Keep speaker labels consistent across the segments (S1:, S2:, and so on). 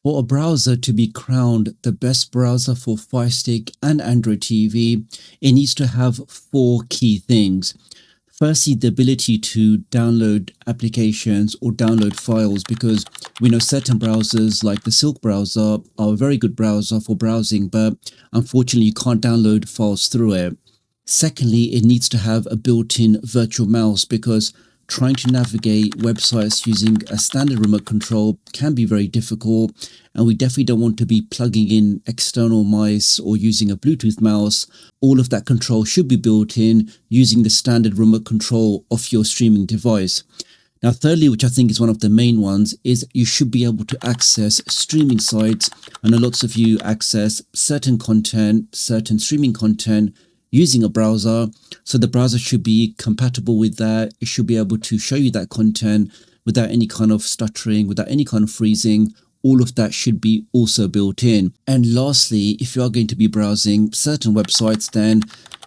S1: For a browser to be crowned the best browser for Firestick and Android TV, it needs to have four key things. Firstly, the ability to download applications or download files, because we know certain browsers like the Silk browser are a very good browser for browsing, but unfortunately you can't download files through it. Secondly, it needs to have a built-in virtual mouse, because trying to navigate websites using a standard remote control can be very difficult, and we definitely don't want to be plugging in external mice or using a Bluetooth mouse. All of that control should be built in using the standard remote control of your streaming device. Now, thirdly, which I think is one of the main ones, is you should be able to access streaming sites. I know lots of you access certain content, certain streaming content using a browser, so the browser should be compatible with that. It should be able to show you that content without any kind of stuttering, without any kind of freezing. All of that should be also built in. And lastly, if you are going to be browsing certain websites, then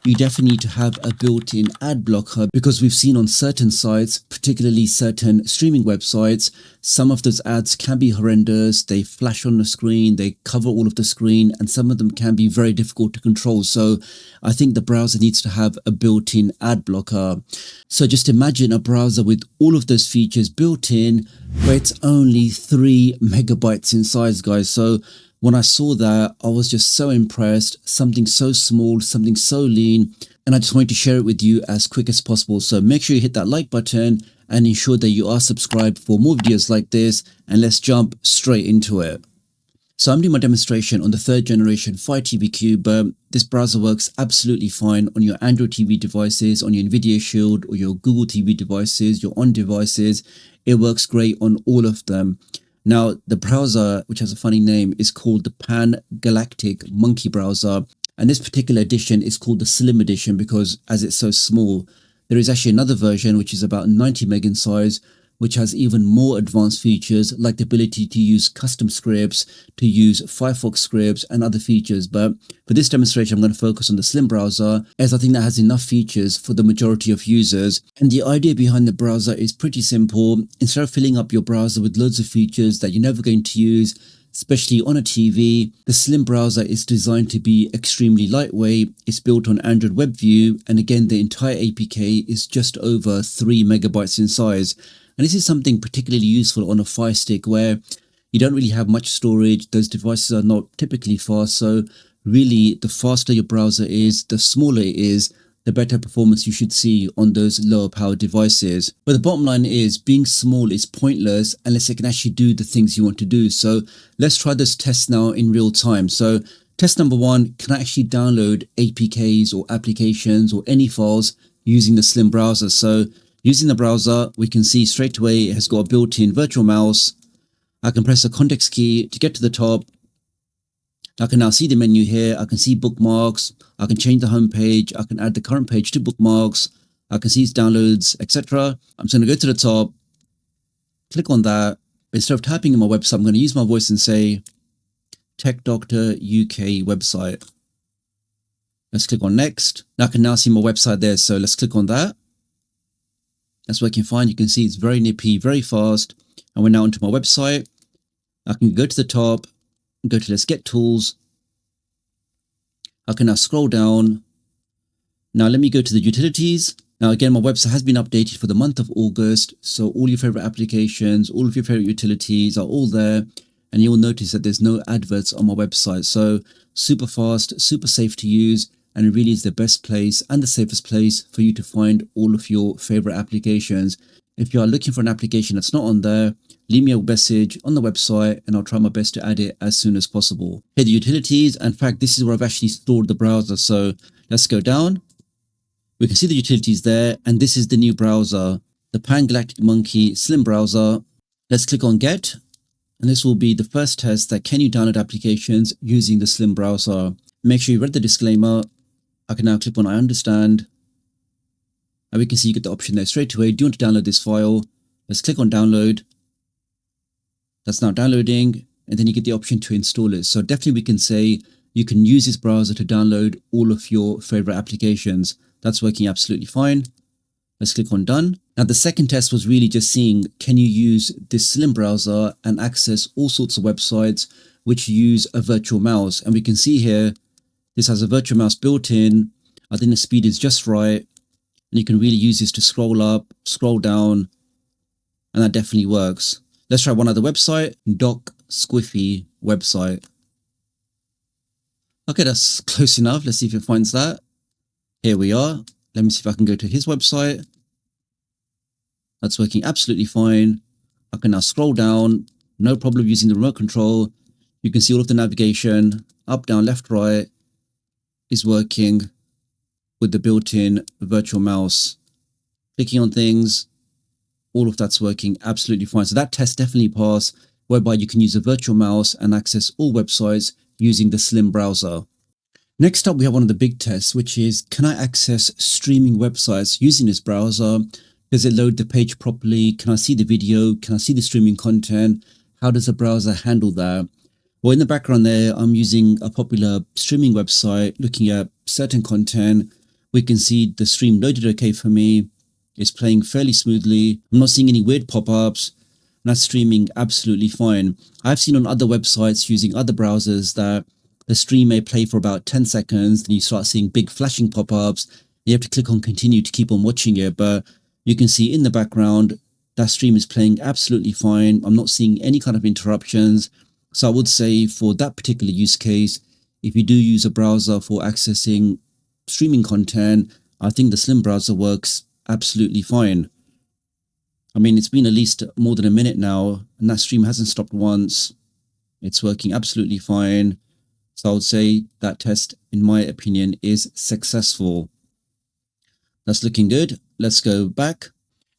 S1: you definitely need to have a built-in ad blocker, because we've seen on certain sites, particularly certain streaming websites, some of those ads can be horrendous. They flash on the screen, they cover all of the screen, and some of them can be very difficult to control. So I think the browser needs to have a built-in ad blocker. So just imagine a browser with all of those features built in, where it's only 3 megabytes in size, guys. So when I saw that, I was just so impressed. Something so small, something so lean, and I just wanted to share it with you as quick as possible. So make sure you hit that like button and ensure that you are subscribed for more videos like this, and let's jump straight into it. So I'm doing my demonstration on the 3rd generation Fire TV Cube. This browser works absolutely fine on your Android TV devices, on your Nvidia Shield or your Google TV devices, your On devices. It works great on all of them. Now, the browser, which has a funny name, is called the PanGalactic Monkey Browser. And this particular edition is called the Slim Edition because as it's so small. There is actually another version which is about 90 meg in size, which has even more advanced features like the ability to use custom scripts, to use Firefox scripts and other features. But for this demonstration, I'm going to focus on the Slim browser, as I think that has enough features for the majority of users. And the idea behind the browser is pretty simple. Instead of filling up your browser with loads of features that you're never going to use, especially on a TV, the Slim browser is designed to be extremely lightweight. It's built on Android WebView, and again, the entire APK is just over 3 megabytes in size. And this is something particularly useful on a Fire Stick where you don't really have much storage. Those devices are not typically fast. So really, the faster your browser is, the smaller it is, the better performance you should see on those lower power devices. But the bottom line is, being small is pointless unless it can actually do the things you want to do. So let's try this test now in real time. So test number 1, can I actually download APKs or applications or any files using the Slim browser? So using the browser, we can see straight away it has got a built-in virtual mouse. I can press the context key to get to the top. I can now see the menu here. I can see bookmarks. I can change the home page. I can add the current page to bookmarks. I can see its downloads, etc. I'm just going to go to the top, click on that. Instead of typing in my website, I'm going to use my voice and say TechDoctorUK website. Let's click on next. Now I can now see my website there. So let's click on that. That's working fine. You can see it's very nippy, very fast. And we're now onto my website. I can go to the top, go to Let's Get Tools. I can now scroll down. Now let me go to the utilities. Now again, my website has been updated for the month of August. So all your favorite applications, all of your favorite utilities are all there. And you'll notice that there's no adverts on my website. So super fast, super safe to use. And it really is the best place and the safest place for you to find all of your favorite applications. If you are looking for an application that's not on there, leave me a message on the website and I'll try my best to add it as soon as possible. Here, the utilities. In fact, this is where I've actually stored the browser. So let's go down. We can see the utilities there. And this is the new browser, the PanGalactic Monkey Slim browser. Let's click on Get. And this will be the first test that can you download applications using the Slim browser. Make sure you read the disclaimer. I can now click on I understand. And we can see you get the option there straight away. Do you want to download this file? Let's click on download. That's now downloading. And then you get the option to install it. So definitely we can say you can use this browser to download all of your favorite applications. That's working absolutely fine. Let's click on done. Now the second test was really just seeing, can you use this slim browser and access all sorts of websites which use a virtual mouse. And we can see here, this has a virtual mouse built in. I think the speed is just right. And you can really use this to scroll up, scroll down, and that definitely works. Let's try one other website, Doc Squiffy website. Okay, that's close enough. Let's see if it finds that. Here we are. Let me see if I can go to his website. That's working absolutely fine. I can now scroll down, no problem using the remote control. You can see all of the navigation, up, down, left, right is working with the built-in virtual mouse. Clicking on things, all of that's working absolutely fine. So that test definitely passed, whereby you can use a virtual mouse and access all websites using the slim browser. Next up, we have one of the big tests, which is, can I access streaming websites using this browser? Does it load the page properly? Can I see the video? Can I see the streaming content? How does the browser handle that? Well, in the background there, I'm using a popular streaming website, looking at certain content. We can see the stream loaded okay for me. It's playing fairly smoothly. I'm not seeing any weird pop-ups. That's streaming absolutely fine. I've seen on other websites using other browsers that the stream may play for about 10 seconds, then you start seeing big flashing pop-ups. You have to click on continue to keep on watching it, but you can see in the background that stream is playing absolutely fine. I'm not seeing any kind of interruptions. So I would say for that particular use case, if you do use a browser for accessing streaming content, I think the slim browser works absolutely fine. I mean, it's been at least more than a minute now, and that stream hasn't stopped once. It's working absolutely fine. So I would say that test, in my opinion, is successful. That's looking good. Let's go back.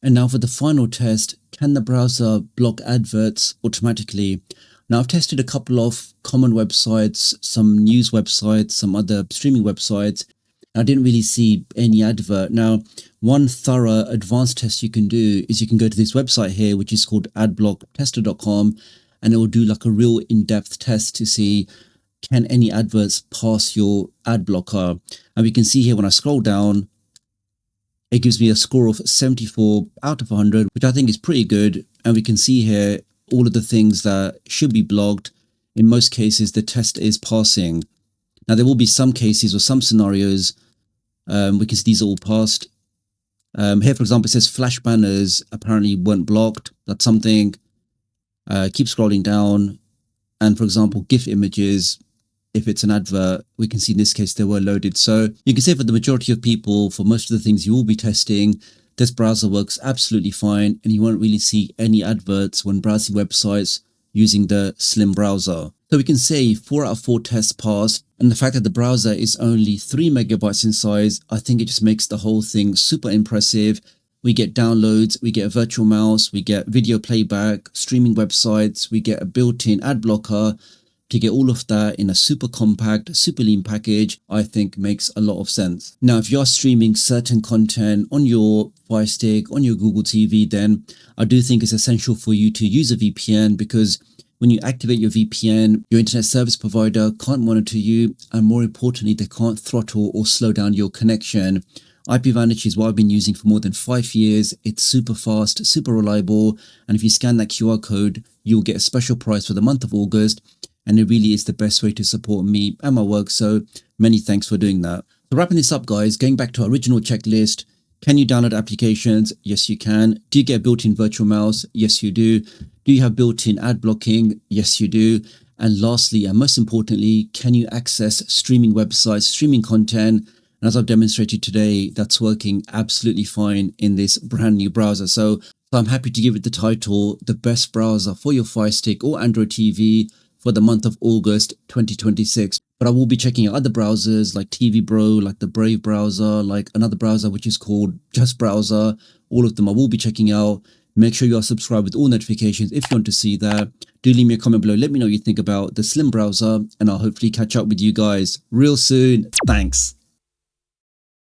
S1: And now for the final test, can the browser block adverts automatically? Now I've tested a couple of common websites, some news websites, some other streaming websites. I didn't really see any advert. Now, one thorough advanced test you can do is you can go to this website here, which is called adblocktester.com, and it will do like a real in-depth test to see, can any adverts pass your ad blocker? And we can see here when I scroll down, it gives me a score of 74 out of 100, which I think is pretty good. And we can see here all of the things that should be blocked. In most cases, the test is passing. Now, there will be some cases or some scenarios, we can see these are all passed. Here, for example, it says flash banners apparently weren't blocked. That's something. Keep scrolling down. And for example, GIF images, if it's an advert, we can see in this case they were loaded. So you can say for the majority of people, for most of the things you will be testing, this browser works absolutely fine, and you won't really see any adverts when browsing websites using the slim browser. So we can say 4 out of 4 tests passed, and the fact that the browser is only 3 megabytes in size, I think it just makes the whole thing super impressive. We get downloads, we get a virtual mouse, we get video playback, streaming websites, we get a built-in ad blocker. To get all of that in a super compact, super lean package, I think makes a lot of sense. Now, if you're streaming certain content on your Firestick, on your Google TV, then I do think it's essential for you to use a VPN, because when you activate your VPN, your internet service provider can't monitor you, and more importantly, they can't throttle or slow down your connection. IPVanish is what I've been using for more than 5 years. It's super fast, super reliable, and if you scan that QR code, you'll get a special price for the month of August. And it really is the best way to support me and my work. So many thanks for doing that. So wrapping this up, guys, going back to our original checklist. Can you download applications? Yes, you can. Do you get a built-in virtual mouse? Yes, you do. Do you have built-in ad blocking? Yes, you do. And lastly, and most importantly, can you access streaming websites, streaming content? And as I've demonstrated today, that's working absolutely fine in this brand new browser. So I'm happy to give it the title, the best browser for your Fire Stick or Android TV for the month of August 2026. But I will be checking out other browsers like TV Bro, like the Brave browser, like another browser which is called Just Browser. All of them I will be checking out. Make sure you are subscribed with all notifications if you want to see that. Do leave me a comment below. Let me know what you think about the slim browser, and I'll hopefully catch up with you guys real soon. Thanks.